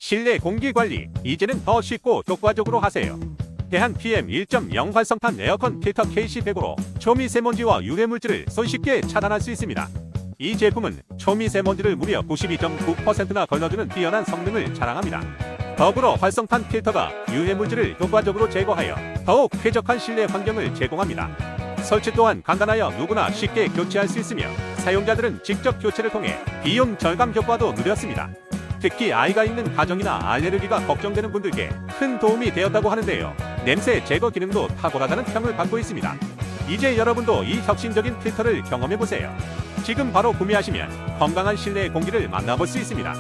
실내 공기 관리, 이제는 더 쉽고 효과적으로 하세요. 대한 PM 1.0 활성탄 에어컨 필터 KC100으로 초미세먼지와 유해물질을 손쉽게 차단할 수 있습니다. 이 제품은 초미세먼지를 무려 92.9%나 걸러주는 뛰어난 성능을 자랑합니다. 더불어 활성탄 필터가 유해물질을 효과적으로 제거하여 더욱 쾌적한 실내 환경을 제공합니다. 설치 또한 간단하여 누구나 쉽게 교체할 수 있으며 사용자들은 직접 교체를 통해 비용 절감 효과도 누렸습니다. 특히 아이가 있는 가정이나 알레르기가 걱정되는 분들께 큰 도움이 되었다고 하는데요. 냄새 제거 기능도 탁월하다는 평을 받고 있습니다. 이제 여러분도 이 혁신적인 필터를 경험해보세요. 지금 바로 구매하시면 건강한 실내 공기를 만나볼 수 있습니다.